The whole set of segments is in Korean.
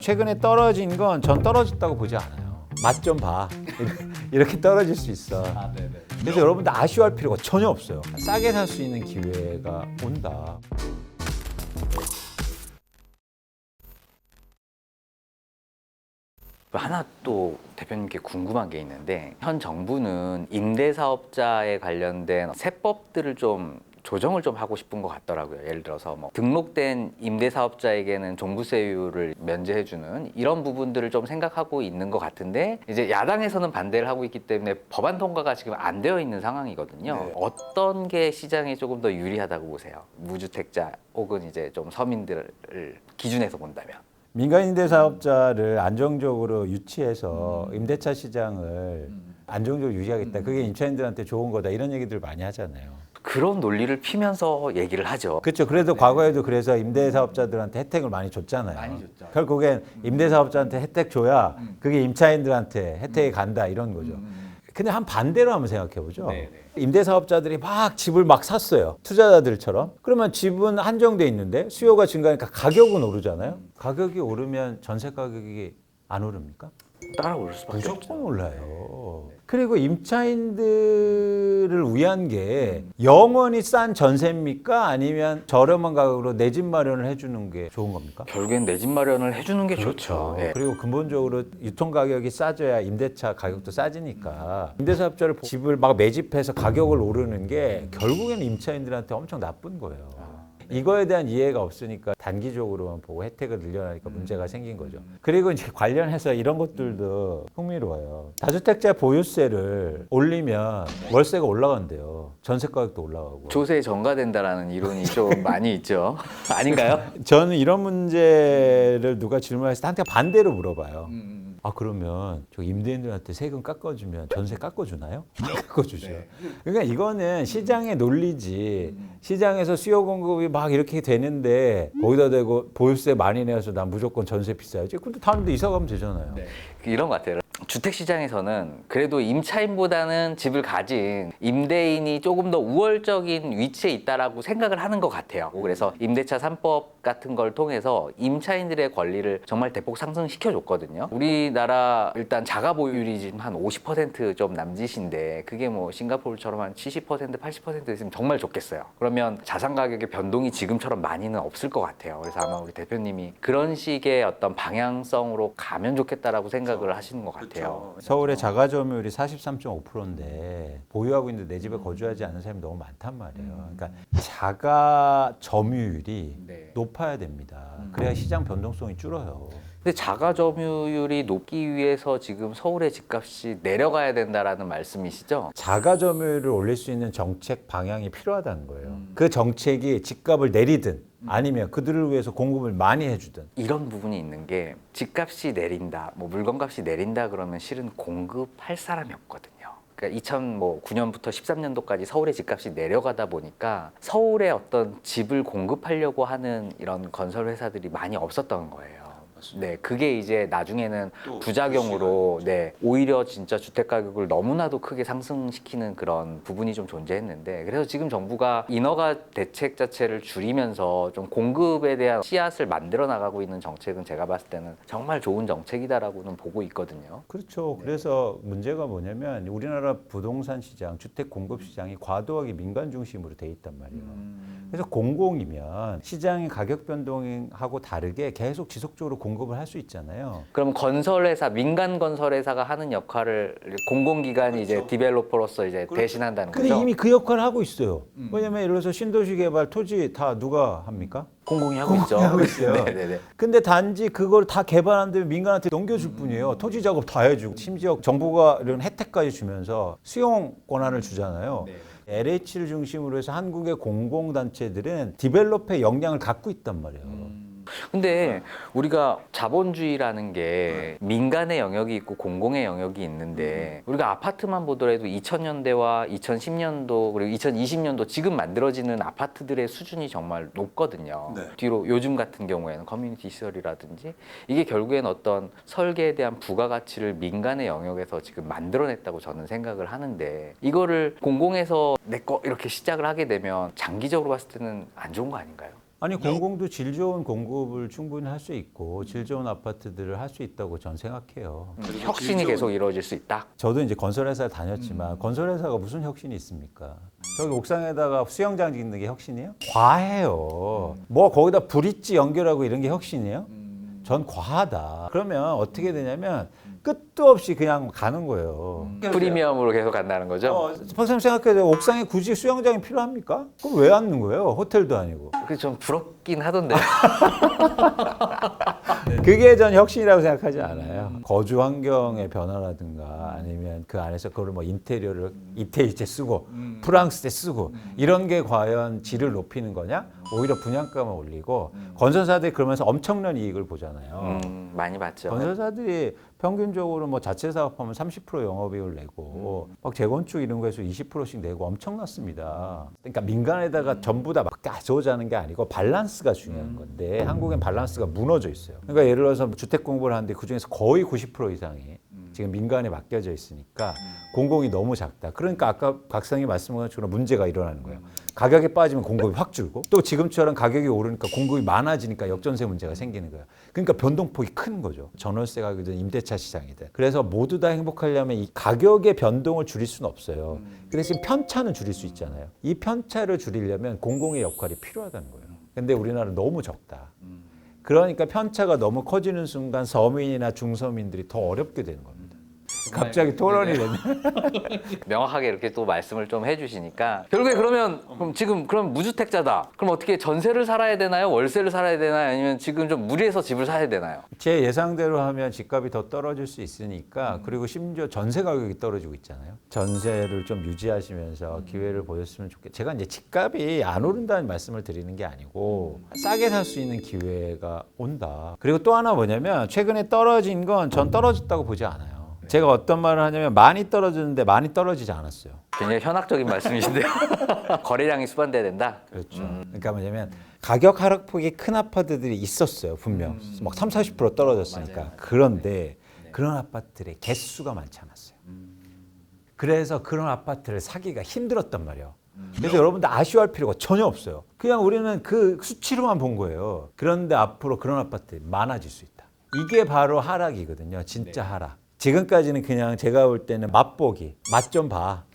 최근에 떨어진 건 전 떨어졌다고 보지 않아요. 맛 좀 봐. 이렇게 떨어질 수 있어. 네네. 그래서 여러분들 아쉬워할 필요가 전혀 없어요. 싸게 살 수 있는 기회가 온다. 하나 또 대표님께 궁금한 게 있는데 현 정부는 임대사업자에 관련된 세법들을 좀 조정을 좀 하고 싶은 것 같더라고요. 예를 들어서 뭐 등록된 임대사업자에게는 종부세율을 면제해주는 이런 부분들을 좀 생각하고 있는 것 같은데 이제 야당에서는 반대를 하고 있기 때문에 법안 통과가 지금 안 되어 있는 상황이거든요. 네. 어떤 게 시장에 조금 더 유리하다고 보세요? 무주택자 혹은 이제 좀 서민들을 기준에서 본다면. 민간 임대사업자를 안정적으로 유치해서 임대차 시장을 안정적으로 유지하겠다. 그게 임차인들한테 좋은 거다. 이런 얘기들 많이 하잖아요. 그런 논리를 피면서 얘기를 하죠. 그렇죠. 그래도 과거에도 그래서 임대사업자들한테 혜택을 많이 줬잖아요. 많이 줬죠. 결국엔 임대사업자한테 혜택 줘야 그게 임차인들한테 혜택이 간다 이런 거죠. 근데 한 반대로 한번 생각해 보죠. 네네. 임대사업자들이 막 집을 막 샀어요. 투자자들처럼. 그러면 집은 한정돼 있는데 수요가 증가하니까 가격은 오르잖아요. 가격이 오르면 전세 가격이 안 오릅니까? 따라올 수밖에 없죠. 무조건 올라요. 그리고 임차인들을 위한 게 영원히 싼 전세입니까? 아니면 저렴한 가격으로 내 집 마련을 해주는 게 좋은 겁니까? 결국엔 내 집 마련을 해주는 게 좋죠. 예. 그리고 근본적으로 유통 가격이 싸져야 임대차 가격도 싸지니까 임대사업자를 집을 막 매집해서 가격을 오르는 게 결국에는 임차인들한테 엄청 나쁜 거예요. 이거에 대한 이해가 없으니까 단기적으로만 보고 혜택을 늘려나니까 문제가 생긴 거죠. 그리고 이제 관련해서 이런 것들도 흥미로워요. 다주택자 보유세를 올리면 월세가 올라간대요. 전세 가격도 올라가고. 조세에 전가된다라는 이론이 좀 많이 있죠. 아닌가요? 저는 이런 문제를 누가 질문했을 때 항상 반대로 물어봐요. 아 그러면 저 임대인들한테 세금 깎아주면 전세 깎아주나요? 안 깎아주죠. 그러니까 이거는 시장의 논리지. 시장에서 수요 공급이 막 이렇게 되는데 거기다 대고 보유세 많이 내서 난 무조건 전세 비싸야지. 근데 다른 데 이사 가면 되잖아요. 이런 것 같아요. 주택시장에서는 그래도 임차인보다는 집을 가진 임대인이 조금 더 우월적인 위치에 있다라고 생각을 하는 것 같아요. 그래서 임대차 3법 같은 걸 통해서 임차인들의 권리를 정말 대폭 상승시켜줬거든요. 우리나라 일단 자가 보유율이 지금 한 50%좀 남짓인데 그게 뭐 싱가포르처럼 한 70%, 80% 있으면 정말 좋겠어요. 그러면 자산 가격의 변동이 지금처럼 많이는 없을 것 같아요. 그래서 아마 우리 대표님이 그런 식의 어떤 방향성으로 가면 좋겠다라고 생각을 하시는 것 같아요. 서울의 자가 점유율이 43.5%인데 보유하고 있는데 내 집에 거주하지 않는 사람이 너무 많단 말이에요. 그러니까 자가 점유율이 네. 높아야 됩니다. 그래야 시장 변동성이 줄어요. 근데 자가 점유율이 높기 위해서 지금 서울의 집값이 내려가야 된다라는 말씀이시죠? 자가 점유율을 올릴 수 있는 정책 방향이 필요하다는 거예요. 그 정책이 집값을 내리든 아니면 그들을 위해서 공급을 많이 해주든. 이런 부분이 있는 게 집값이 내린다, 뭐 물건값이 내린다 그러면 실은 공급할 사람이 없거든요. 그러니까 2009년부터 13년도까지 서울의 집값이 내려가다 보니까 서울에 어떤 집을 공급하려고 하는 이런 건설 회사들이 많이 없었던 거예요. 네, 그게 이제 나중에는 부작용으로 네, 오히려 진짜 주택 가격을 너무나도 크게 상승시키는 그런 부분이 좀 존재했는데 그래서 지금 정부가 인허가 대책 자체를 줄이면서 좀 공급에 대한 씨앗을 만들어 나가고 있는 정책은 제가 봤을 때는 정말 좋은 정책이다라고는 보고 있거든요. 그렇죠. 그래서 문제가 뭐냐면 우리나라 부동산 시장, 주택 공급 시장이 과도하게 민간 중심으로 돼 있단 말이에요. 그래서 공공이면 시장의 가격 변동하고 다르게 계속 지속적으로 공급을 할 수 있잖아요. 그럼 건설회사, 민간 건설회사가 하는 역할을 공공기관이 이제 디벨로퍼로서 이제 대신한다는 근데 거죠? 이미 그 역할을 하고 있어요. 왜냐면 예를 들어서 신도시 개발 토지 다 누가 합니까? 공공이 하고 있죠. 하고 있어요. 네네네. 근데 단지 그걸 다 개발한 다음에 민간한테 넘겨줄 뿐이에요. 토지 작업 다 해주고 심지어 정부가 이런 혜택까지 주면서 수용 권한을 주잖아요. LH를 중심으로 해서 한국의 공공단체들은 디벨롭의 역량을 갖고 있단 말이에요. 근데 우리가 자본주의라는 게 민간의 영역이 있고 공공의 영역이 있는데 우리가 아파트만 보더라도 2000년대와 2010년도 그리고 2020년도 지금 만들어지는 아파트들의 수준이 정말 높거든요. 뒤로 요즘 같은 경우에는 커뮤니티 시설이라든지 이게 결국엔 어떤 설계에 대한 부가가치를 민간의 영역에서 지금 만들어냈다고 저는 생각을 하는데 이거를 공공에서 내 거 이렇게 시작을 하게 되면 장기적으로 봤을 때는 안 좋은 거 아닌가요? 아니 공공도 질 좋은 공급을 충분히 할 수 있고 질 좋은 아파트들을 할 수 있다고 전 생각해요. 혁신이 계속 이루어질 수 있다. 저도 이제 건설회사를 다녔지만 건설회사가 무슨 혁신이 있습니까? 저기 옥상에다가 수영장 짓는 게 혁신이에요? 과해요. 뭐 거기다 브릿지 연결하고 이런 게 혁신이에요? 전 과하다. 그러면 어떻게 되냐면 끝도 없이 그냥 가는 거예요. 프리미엄으로 계속 간다는 거죠. 선생님 생각해도 옥상에 굳이 수영장이 필요합니까? 그럼 왜 앉는 거예요? 호텔도 아니고. 그게 좀 부럽긴 하던데. 그게 전 혁신이라고 생각하지 않아요. 거주 환경의 변화라든가 아니면 그 안에서 그걸 뭐 인테리어를 이태리제 쓰고 프랑스제 쓰고 이런 게 과연 질을 높이는 거냐? 오히려 분양가만 올리고 건설사들이 그러면서 엄청난 이익을 보잖아요. 많이 봤죠. 건설사들이 평균적으로 뭐 자체 사업하면 30% 영업이익을 내고 막 재건축 이런 거에서 20%씩 내고 엄청났습니다. 그러니까 민간에다가 전부 다 막 가져오자는 게 아니고 밸런스가 중요한 건데 한국엔 밸런스가 무너져 있어요. 그러니까 예를 들어서 주택 공부를 하는데 그중에서 거의 90% 이상이 지금 민간에 맡겨져 있으니까 공공이 너무 작다. 그러니까 아까 박사님이 말씀하신 것처럼 문제가 일어나는 거예요. 가격이 빠지면 공급이 확 줄고 또 지금처럼 가격이 오르니까 공급이 많아지니까 역전세 문제가 생기는 거예요. 그러니까 변동폭이 큰 거죠. 전월세 가격이든 임대차 시장이든. 그래서 모두 다 행복하려면 이 가격의 변동을 줄일 수는 없어요. 그 대신 편차는 줄일 수 있잖아요. 이 편차를 줄이려면 공공의 역할이 필요하다는 거예요. 근데 우리나라는 너무 적다. 그러니까 편차가 너무 커지는 순간 서민이나 중서민들이 더 어렵게 되는 겁니다. 갑자기 토론이 되네. 명확하게 이렇게 또 말씀을 좀 해주시니까 결국에 그러면 그럼 지금 그럼 무주택자다. 그럼 어떻게 전세를 살아야 되나요? 월세를 살아야 되나요? 아니면 지금 좀 무리해서 집을 사야 되나요? 제 예상대로 하면 집값이 더 떨어질 수 있으니까 그리고 심지어 전세 가격이 떨어지고 있잖아요. 전세를 좀 유지하시면서 기회를 보셨으면 좋겠어요. 제가 이제 집값이 안 오른다는 말씀을 드리는 게 아니고 싸게 살 수 있는 기회가 온다. 그리고 또 하나 뭐냐면 최근에 떨어진 건 전 떨어졌다고 보지 않아요. 제가 어떤 말을 하냐면 많이 떨어지는데 많이 떨어지지 않았어요. 굉장히 현학적인 말씀이신데요. 거래량이 수반돼야 된다. 그렇죠. 그러니까 뭐냐면 가격 하락폭이 큰 아파트들이 있었어요. 분명. 막 30, 40% 떨어졌으니까. 그런데 그런 아파트들의 개수가 많지 않았어요. 그래서 그런 아파트를 사기가 힘들었단 말이에요. 그래서 여러분들 아쉬워할 필요가 전혀 없어요. 그냥 우리는 그 수치로만 본 거예요. 그런데 앞으로 그런 아파트들이 많아질 수 있다. 이게 바로 하락이거든요. 진짜 하락. 지금까지는 그냥 제가 볼 때는 맛보기, 맛 좀 봐.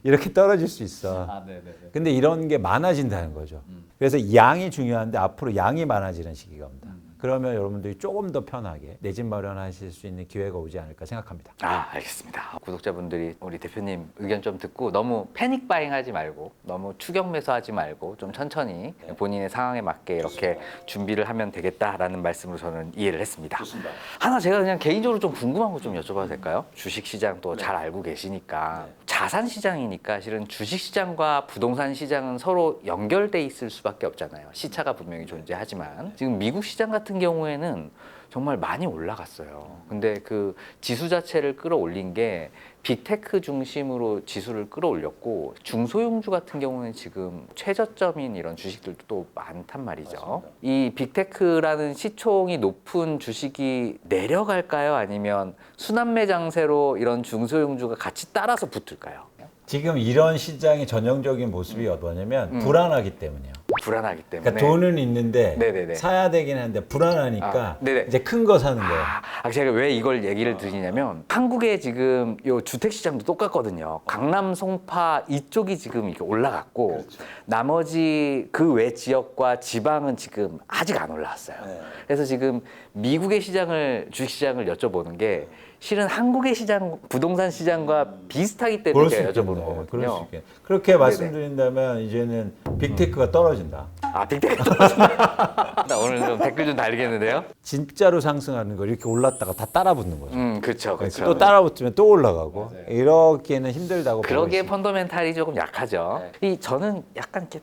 이렇게 떨어질 수 있어. 근데 이런 게 많아진다는 거죠. 그래서 양이 중요한데 앞으로 양이 많아지는 시기가 온다. 그러면 여러분들이 조금 더 편하게 내 집 마련하실 수 있는 기회가 오지 않을까 생각합니다. 알겠습니다. 구독자분들이 우리 대표님 의견 좀 듣고 너무 패닉 바잉 하지 말고 너무 추격 매수하지 말고 좀 천천히 본인의 상황에 맞게 이렇게 준비를 하면 되겠다라는 말씀으로 저는 이해를 했습니다. 좋습니다. 하나 제가 그냥 개인적으로 좀 궁금한 거 좀 여쭤봐도 될까요? 주식 시장 또 잘 알고 계시니까 자산 시장이니까 실은 주식 시장과 부동산 시장은 서로 연결돼 있을 수밖에 없잖아요. 시차가 분명히 존재하지만 지금 미국 시장 같은 경우에는 정말 많이 올라갔어요. 근데 그 지수 자체를 끌어올린 게 빅테크 중심으로 지수를 끌어올렸고 중소형주 같은 경우는 지금 최저점인 이런 주식들도 또 많단 말이죠. 맞습니다. 이 빅테크라는 시총이 높은 주식이 내려갈까요? 아니면 순환매 장세로 이런 중소형주가 같이 따라서 붙을까요? 지금 이런 시장의 전형적인 모습이 뭐냐면 불안하기 때문이에요. 불안하기 때문에. 그러니까 돈은 있는데 네네네. 사야 되긴 하는데 불안하니까 네네. 이제 큰 거 사는 거예요. 제가 왜 이걸 얘기를 드리냐면 한국의 지금 요 주택 시장도 똑같거든요. 강남, 송파 이쪽이 지금 이렇게 올라갔고 나머지 그 외 지역과 지방은 지금 아직 안 올라왔어요. 그래서 지금 미국의 시장을 주식 시장을 여쭤보는 게 실은 한국의 시장 부동산 시장과 비슷하기 때문에 제가 여쭤보는 거거든요. 그럴 수 있겠네. 그렇게 말씀드린다면 이제는 빅테크가 떨어진다. 빅테크 떨어진다. 나 오늘 좀 댓글 좀 달리겠는데요. 진짜로 상승하는 거 이렇게 올랐다가 다 따라붙는 거죠. 그렇죠, 그렇죠. 또 따라붙으면 또 올라가고 이렇게는 힘들다고 보고 그러기에 있습니다. 펀더멘탈이 조금 약하죠. 이 저는 약간 이렇게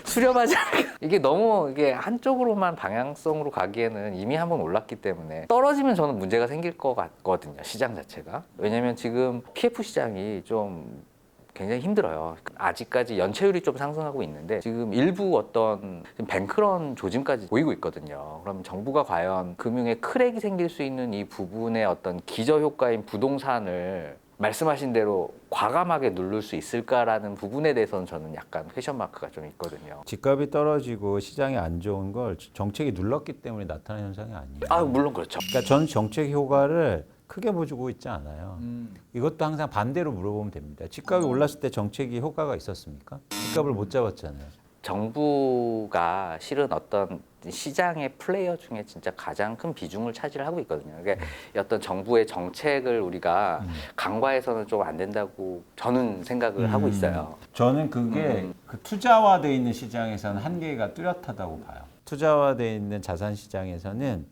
수렴하지 않을까. 이게 너무 이게 한쪽으로만 방향성으로 가기에는 이미 한번 올랐기 때문에 떨어지면 저는 문제가 생길 것 같거든요. 시장 자체가. 왜냐면 지금 PF 시장이 좀 굉장히 힘들어요. 아직까지 연체율이 좀 상승하고 있는데 지금 일부 어떤 뱅크런 조짐까지 보이고 있거든요. 그럼 정부가 과연 금융에 크랙이 생길 수 있는 이 부분의 어떤 기저 효과인 부동산을 말씀하신 대로 과감하게 누를 수 있을까라는 부분에 대해서는 저는 약간 퀘션 마크가 좀 있거든요. 집값이 떨어지고 시장이 안 좋은 걸 정책이 눌렀기 때문에 나타난 현상이 아니에요. 아, 물론 그렇죠. 그러니까 저는 정책 효과를 크게 보여주고 있지 않아요. 이것도 항상 반대로 물어보면 됩니다. 집값이 올랐을 때 정책이 효과가 있었습니까? 집값을 못 잡았잖아요. 정부가 실은 어떤 시장의 플레이어 중에 진짜 가장 큰 비중을 차지를 하고 있거든요. 그러니까 어떤 정부의 정책을 우리가 간과해서는 좀 안 된다고 저는 생각을 하고 있어요. 저는 그게 그 투자화돼 있는 시장에서는 한계가 뚜렷하다고 봐요. 투자화돼 있는 자산 시장에서는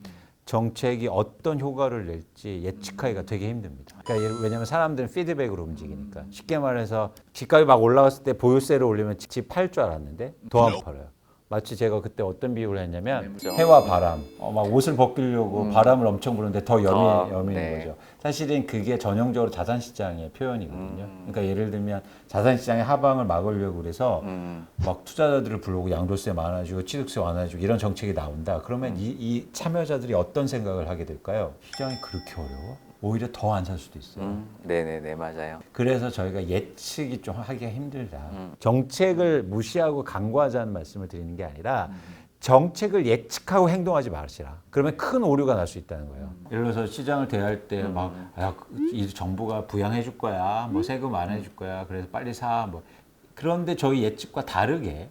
정책이 어떤 효과를 낼지 예측하기가 되게 힘듭니다. 그러니까 왜냐하면 사람들은 피드백으로 움직이니까. 쉽게 말해서 집값이 막 올라갔을 때 보유세를 올리면 집 팔 줄 알았는데 더 안 팔아요. 마치 제가 그때 어떤 비유를 했냐면 해와 바람, 막 옷을 벗기려고 바람을 엄청 부는데 더 여미는 네. 거죠. 사실은 그게 전형적으로 자산시장의 표현이거든요. 그러니까 예를 들면 자산시장의 하방을 막으려고 그래서 막 투자자들을 부르고 양도세 많아지고 취득세 완화해주고 이런 정책이 나온다. 그러면 이 참여자들이 어떤 생각을 하게 될까요? 시장이 그렇게 어려워? 오히려 더 안 살 수도 있어요. 네네네, 맞아요. 그래서 저희가 예측이 좀 하기가 힘들다. 정책을 무시하고 간과하자는 말씀을 드리는 게 아니라 정책을 예측하고 행동하지 마시라. 그러면 큰 오류가 날 수 있다는 거예요. 예를 들어서 시장을 대할 때 막 이 정부가 부양해 줄 거야, 뭐 세금 안 해줄 거야, 그래서 빨리 사. 뭐 그런데 저희 예측과 다르게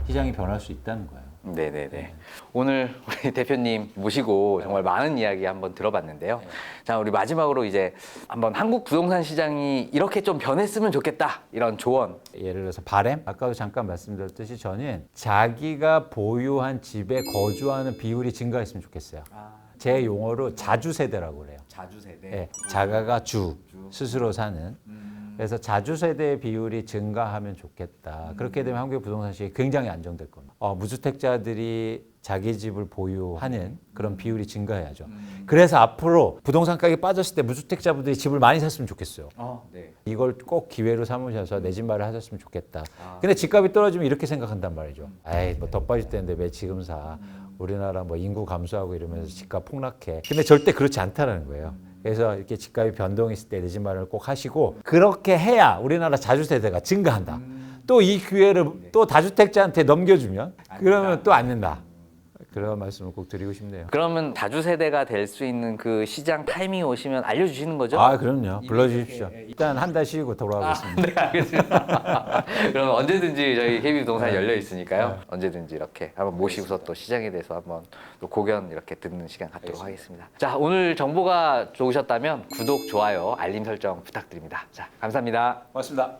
시장이 변할 수 있다는 거예요. 네네네. 오늘 우리 대표님 모시고 정말 많은 이야기 한번 들어봤는데요. 자, 우리 마지막으로 이제 한번 한국 부동산 시장이 이렇게 좀 변했으면 좋겠다. 이런 조언. 예를 들어서 바램? 아까도 잠깐 말씀드렸듯이 저는 자기가 보유한 집에 거주하는 비율이 증가했으면 좋겠어요. 제 용어로 자주세대라고 그래요. 자주세대. 네, 자가가 주, 스스로 사는. 그래서 자주세대의 비율이 증가하면 좋겠다. 그렇게 되면 한국의 부동산 시장이 굉장히 안정될 겁니다. 무주택자들이 자기 집을 보유하는 그런 비율이 증가해야죠. 그래서 앞으로 부동산 가격이 빠졌을 때 무주택자분들이 집을 많이 샀으면 좋겠어요. 네. 이걸 꼭 기회로 삼으셔서 내 집 마련 하셨으면 좋겠다. 근데 집값이 떨어지면 이렇게 생각한단 말이죠. 에이, 뭐 더 빠질 때인데 왜 지금 사? 우리나라 뭐 인구 감소하고 이러면서 집값 폭락해. 근데 절대 그렇지 않다는 거예요. 그래서 이렇게 집값이 변동이 있을 때 내 집 마련을 꼭 하시고 그렇게 해야 우리나라 자주세대가 증가한다. 또 이 기회를 또 다주택자한테 넘겨주면 그러면 또 앉는다. 그런 말씀을 꼭 드리고 싶네요. 그러면 다주세대가 될 수 있는 그 시장 타이밍이 오시면 알려주시는 거죠? 아, 그럼요. 불러주십시오. 일단 한 달 쉬고 돌아가겠습니다. 네, 알겠습니다. 그러면 언제든지 저희 KB부동산 열려 있으니까요. 언제든지 이렇게 한번 모시고서 또 시장에 대해서 한번 또 고견 이렇게 듣는 시간 갖도록 하겠습니다. 자, 오늘 정보가 좋으셨다면 구독, 좋아요, 알림 설정 부탁드립니다. 자, 감사합니다. 고맙습니다.